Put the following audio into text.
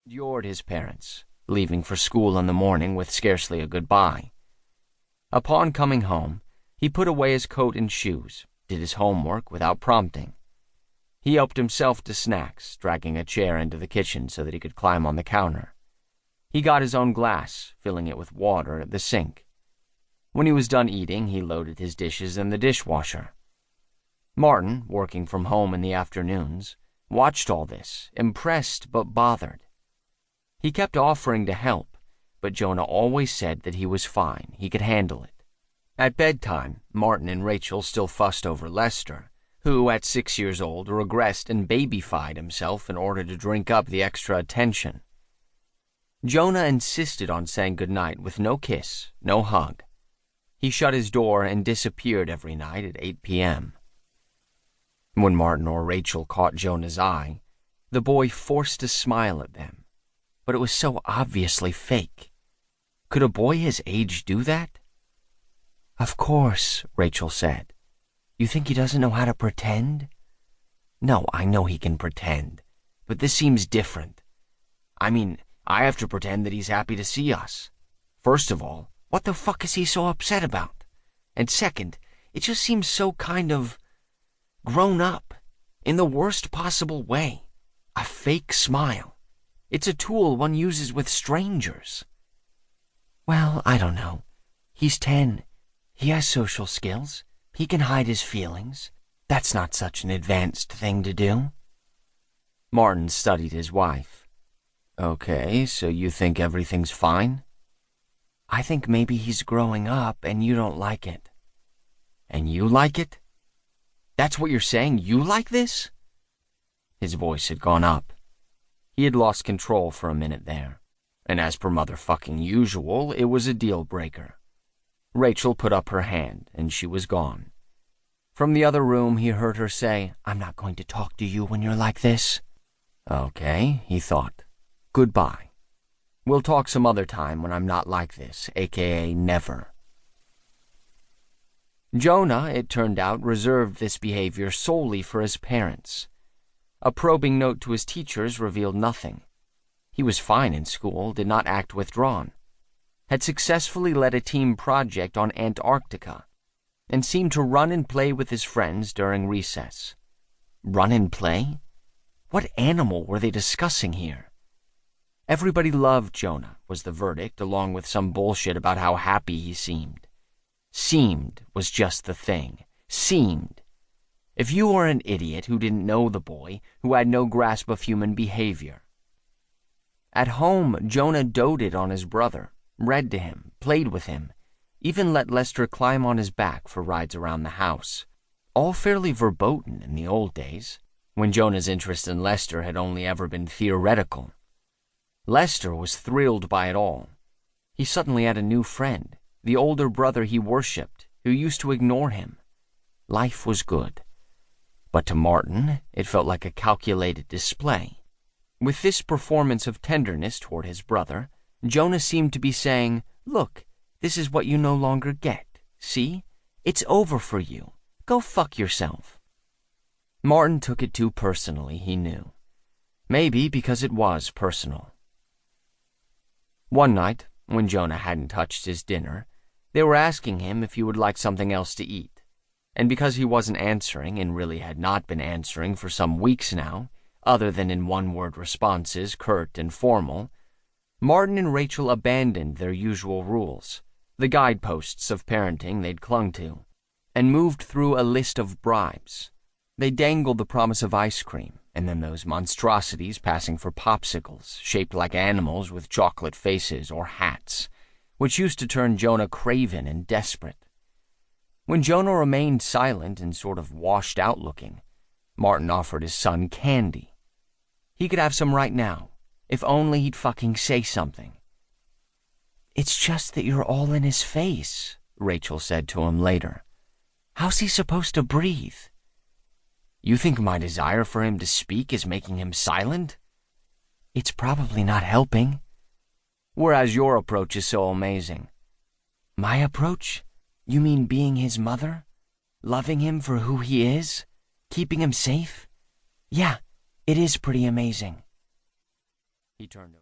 endured his parents, leaving for school in the morning with scarcely a goodbye. Upon coming home, he put away his coat and shoes, did his homework without prompting. He helped himself to snacks, dragging a chair into the kitchen so that he could climb on the counter. He got his own glass, filling it with water at the sink. When he was done eating, he loaded his dishes in the dishwasher. Martin, working from home in the afternoons, watched all this, impressed but bothered. He kept offering to help, but Jonah always said that he was fine, he could handle it. At bedtime, Martin and Rachel still fussed over Lester, who, at 6 years old, regressed and babyfied himself in order to drink up the extra attention. Jonah insisted on saying goodnight with no kiss, no hug. He shut his door and disappeared every night at 8 p.m. When Martin or Rachel caught Jonah's eye, the boy forced a smile at them, but it was so obviously fake. Could a boy his age do that? "Of course," Rachel said. "You think he doesn't know how to pretend?" "No, I know he can pretend, but this seems different. I mean, I have to pretend that he's happy to see us. First of all, what the fuck is he so upset about? And second, it just seems so kind of grown up, in the worst possible way. A fake smile. It's a tool one uses with strangers." "Well, I don't know. He's 10. He has social skills. He can hide his feelings. That's not such an advanced thing to do." Martin studied his wife. "Okay, so you think everything's fine?" "I think maybe he's growing up and you don't like it." "And you like it? That's what you're saying? You like this?" His voice had gone up. He had lost control for a minute there, and as per motherfucking usual, it was a deal-breaker. Rachel put up her hand, and she was gone. From the other room, he heard her say, "I'm not going to talk to you when you're like this." "Okay," he thought. "Goodbye. We'll talk some other time when I'm not like this, aka never." Jonah, it turned out, reserved this behavior solely for his parents. A probing note to his teachers revealed nothing. He was fine in school, did not act withdrawn, had successfully led a team project on Antarctica, and seemed to run and play with his friends during recess. Run and play? What animal were they discussing here? Everybody loved Jonah, was the verdict, along with some bullshit about how happy he seemed. Seemed was just the thing. Seemed. If you were an idiot who didn't know the boy, who had no grasp of human behavior. At home, Jonah doted on his brother, read to him, played with him, even let Lester climb on his back for rides around the house. All fairly verboten in the old days, when Jonah's interest in Lester had only ever been theoretical. Lester was thrilled by it all. He suddenly had a new friend, the older brother he worshipped, who used to ignore him. Life was good. But to Martin, it felt like a calculated display. With this performance of tenderness toward his brother, Jonah seemed to be saying, "Look, this is what you no longer get. See? It's over for you. Go fuck yourself." Martin took it too personally, he knew. Maybe because it was personal. One night, when Jonah hadn't touched his dinner, they were asking him if he would like something else to eat. And because he wasn't answering, and really had not been answering for some weeks now, other than in one-word responses, curt and formal, Martin and Rachel abandoned their usual rules, the guideposts of parenting they'd clung to, and moved through a list of bribes. They dangled the promise of ice cream, and then those monstrosities passing for popsicles, shaped like animals with chocolate faces or hats, which used to turn Jonah craven and desperate. When Jonah remained silent and sort of washed out looking, Martin offered his son candy. He could have some right now, if only he'd fucking say something. "It's just that you're all in his face," Rachel said to him later. "How's he supposed to breathe?" "You think my desire for him to speak is making him silent?" "It's probably not helping." "Whereas your approach is so amazing." "My approach? You mean being his mother? Loving him for who he is? Keeping him safe? Yeah, it is pretty amazing." He turned over.